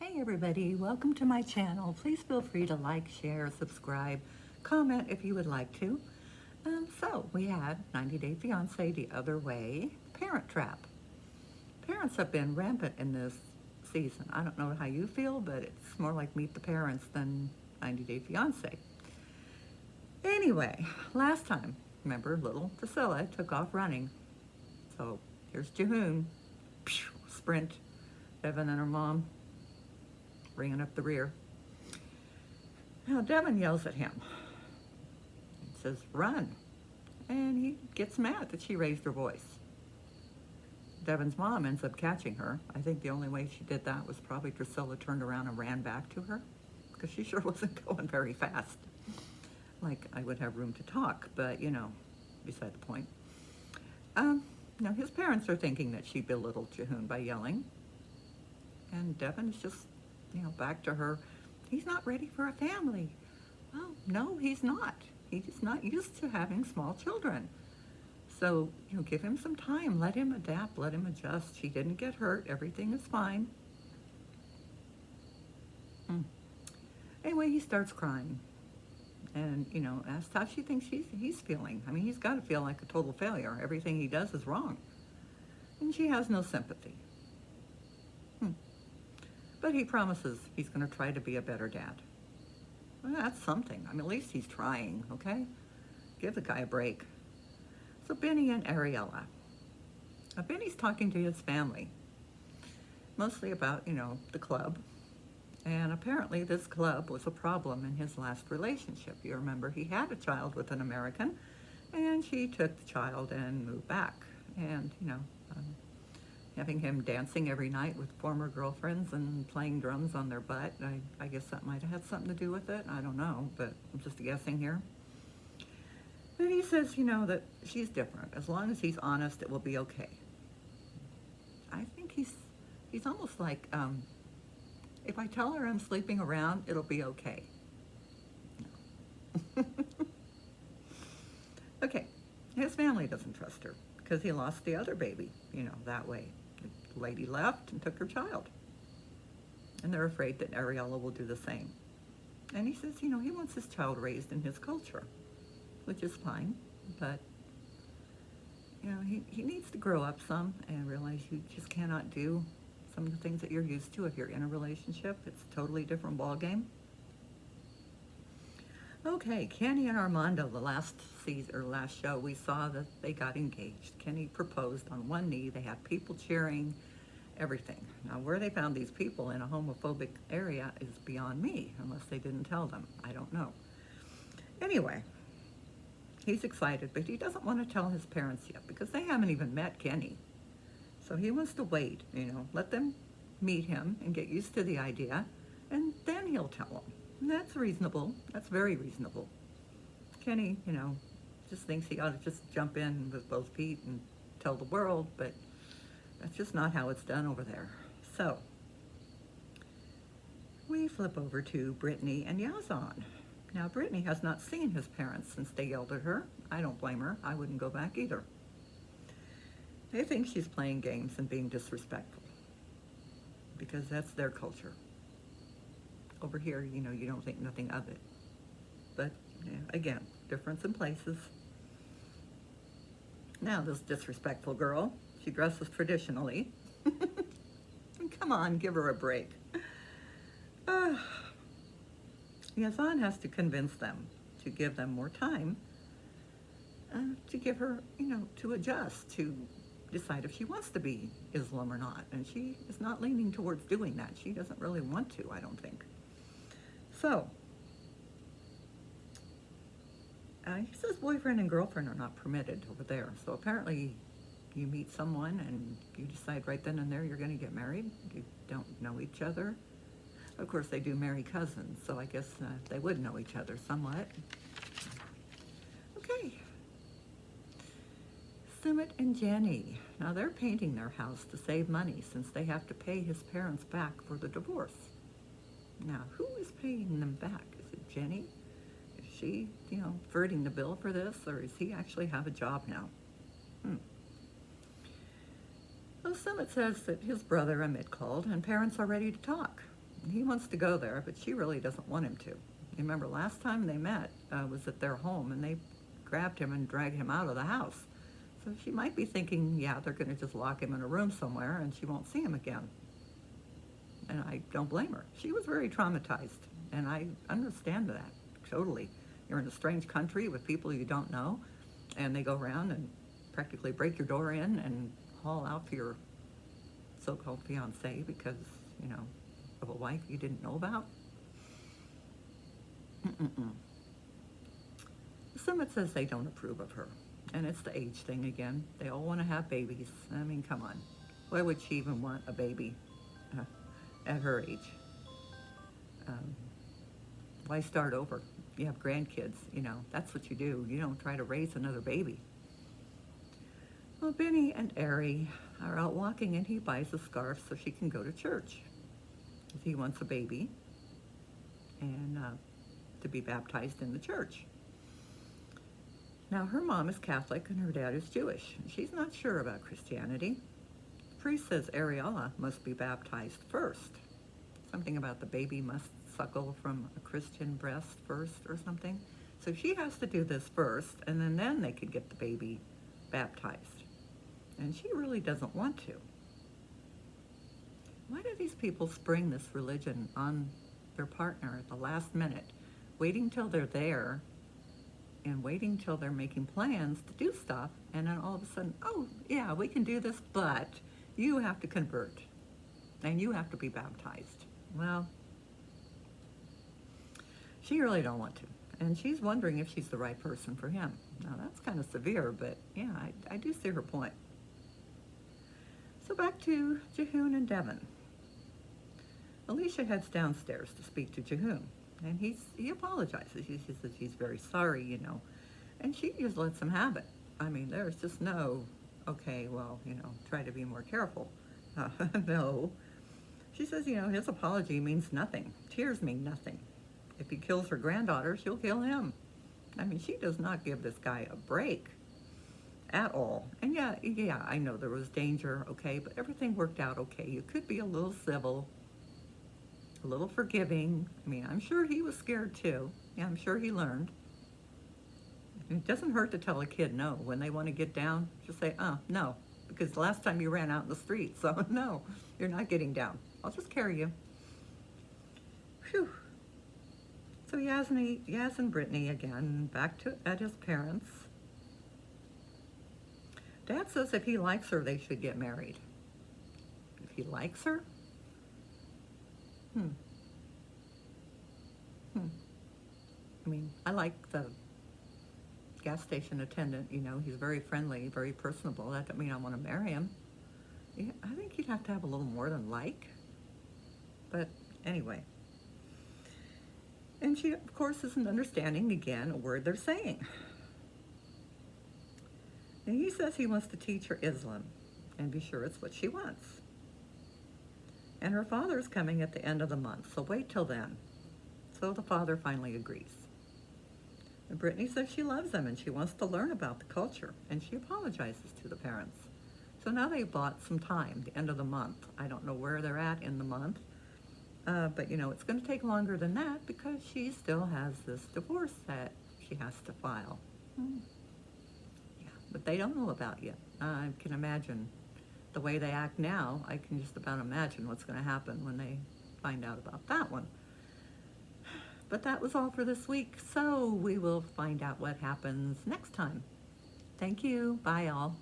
Hey everybody, welcome to my channel. Please feel free to like, share, subscribe, comment if you would like to. So we had 90 Day Fiancé the other way, Parent Trap. Parents have been rampant in this season. I don't know how you feel, but it's more like Meet the Parents than 90 Day Fiancé. Anyway, last time, remember little Priscilla took off running. So here's Jehoon, sprint, Devin and her mom bringing up the rear. Now Devin yells at him. He says, run. And he gets mad that she raised her voice. Devin's mom ends up catching her. I think the only way she did that was probably Priscilla turned around and ran back to her, because she sure wasn't going very fast. Like I would have room to talk, but beside the point. Now his parents are thinking that she belittled Jehoon by yelling. And Devin is just, back to her. He's not ready for a family. Well, no, he's not. He's just not used to having small children. So, give him some time. Let him adapt. Let him adjust. She didn't get hurt. Everything is fine. Anyway, he starts crying. And, asks how she thinks he's feeling. I mean, he's got to feel like a total failure. Everything he does is wrong. And she has no sympathy. But he promises he's going to try to be a better dad. Well, that's something. I mean, at least he's trying, okay? Give the guy a break. So Benny and Ariella. Now, Benny's talking to his family, mostly about, the club. And apparently this club was a problem in his last relationship. You remember he had a child with an American, and she took the child and moved back. And, having him dancing every night with former girlfriends and playing drums on their butt. I guess that might have had something to do with it. I don't know, but I'm just guessing here. But he says, that she's different. As long as he's honest, it will be okay. I think he's almost like, if I tell her I'm sleeping around, it'll be okay. No. Okay, his family doesn't trust her because he lost the other baby, that way. The lady left and took her child. And they're afraid that Ariella will do the same. And he says, he wants his child raised in his culture, which is fine, but, he needs to grow up some and realize you just cannot do some of the things that you're used to if you're in a relationship. It's a totally different ballgame. Okay, Kenny and Armando, the last season or last show, we saw that they got engaged. Kenny proposed on one knee. They had people cheering, everything. Now, where they found these people in a homophobic area is beyond me, unless they didn't tell them. I don't know. Anyway, he's excited, but he doesn't want to tell his parents yet because they haven't even met Kenny. So he wants to wait, let them meet him and get used to the idea, and then he'll tell them. And that's reasonable. That's very reasonable. Kenny, just thinks he ought to just jump in with both feet and tell the world, but that's just not how it's done over there. So, we flip over to Brittany and Yazan. Now, Brittany has not seen his parents since they yelled at her. I don't blame her. I wouldn't go back either. They think she's playing games and being disrespectful because that's their culture. Over here, you don't think nothing of it. But, again, difference in places. Now, this disrespectful girl, she dresses traditionally. Come on, give her a break. Yazan has to convince them to give them more time to give her, to adjust, to decide if she wants to be Islam or not. And she is not leaning towards doing that. She doesn't really want to, I don't think. So, he says boyfriend and girlfriend are not permitted over there. So apparently you meet someone and you decide right then and there you're going to get married. You don't know each other. Of course, they do marry cousins, so I guess they would know each other somewhat. Okay. Sumit and Jenny. Now they're painting their house to save money since they have to pay his parents back for the divorce. Now, who is paying them back? Is it Jenny? Is she, footing the bill for this, or does he actually have a job now? Well, Sumit says that his brother Amit called and parents are ready to talk. He wants to go there, but she really doesn't want him to. You remember last time they met was at their home, and they grabbed him and dragged him out of the house. So she might be thinking, yeah, they're going to just lock him in a room somewhere and she won't see him again. And I don't blame her. She was very traumatized, and I understand that totally. You're in a strange country with people you don't know, and they go around and practically break your door in and haul out for your so-called fiancé because, you know, of a wife you didn't know about. Mm-mm-mm. The Summit says they don't approve of her, and it's the age thing again. They all want to have babies. I mean, come on. Why would she even want a baby at her age? Why start over? You have grandkids, you know, that's what you do. You don't try to raise another baby. Well, Benny and Ari are out walking, and he buys a scarf so she can go to church. He wants a baby and to be baptized in the church. Now, her mom is Catholic and her dad is Jewish. She's not sure about Christianity. The priest says Ariella must be baptized first. Something about the baby must suckle from a Christian breast first or something. So she has to do this first, and then they could get the baby baptized. And she really doesn't want to. Why do these people spring this religion on their partner at the last minute, waiting till they're there and waiting till they're making plans to do stuff, and then all of a sudden, oh, yeah, we can do this, but you have to convert, and you have to be baptized. Well, she really don't want to, and she's wondering if she's the right person for him. Now, that's kind of severe, but yeah, I do see her point. So back to Jehoon and Devin. Alicia heads downstairs to speak to Jehoon, and he apologizes. He says he's very sorry, you know, and she just lets him have it. I mean, there's just no, okay, well, you know, try to be more careful. No. She says, you know, his apology means nothing. Tears mean nothing. If he kills her granddaughter, she'll kill him. I mean, she does not give this guy a break at all. And yeah, I know there was danger, okay, but everything worked out okay. You could be a little civil, a little forgiving. I mean, I'm sure he was scared too. Yeah, I'm sure he learned. It doesn't hurt to tell a kid no. When they want to get down, just say, no, because the last time you ran out in the street, so no, you're not getting down. I'll just carry you. Phew. So Yaz and Brittany again, back at his parents'. Dad says if he likes her, they should get married. If he likes her? I mean, I like the gas station attendant, you know, he's very friendly, very personable. That doesn't mean I want to marry him. Yeah, I think you'd have to have a little more than like. But anyway. And she, of course, isn't understanding, again, a word they're saying. And he says he wants to teach her Islam and be sure it's what she wants. And her father's coming at the end of the month, so wait till then. So the father finally agrees. And Brittany says she loves them and she wants to learn about the culture, and she apologizes to the parents. So now they bought some time, the end of the month. I don't know where they're at in the month, but you know, it's going to take longer than that because she still has this divorce that she has to file. Yeah, but they don't know about yet. I can imagine the way they act now. I can just about imagine what's going to happen when they find out about that one. But that was all for this week, so we will find out what happens next time. Thank you. Bye, all.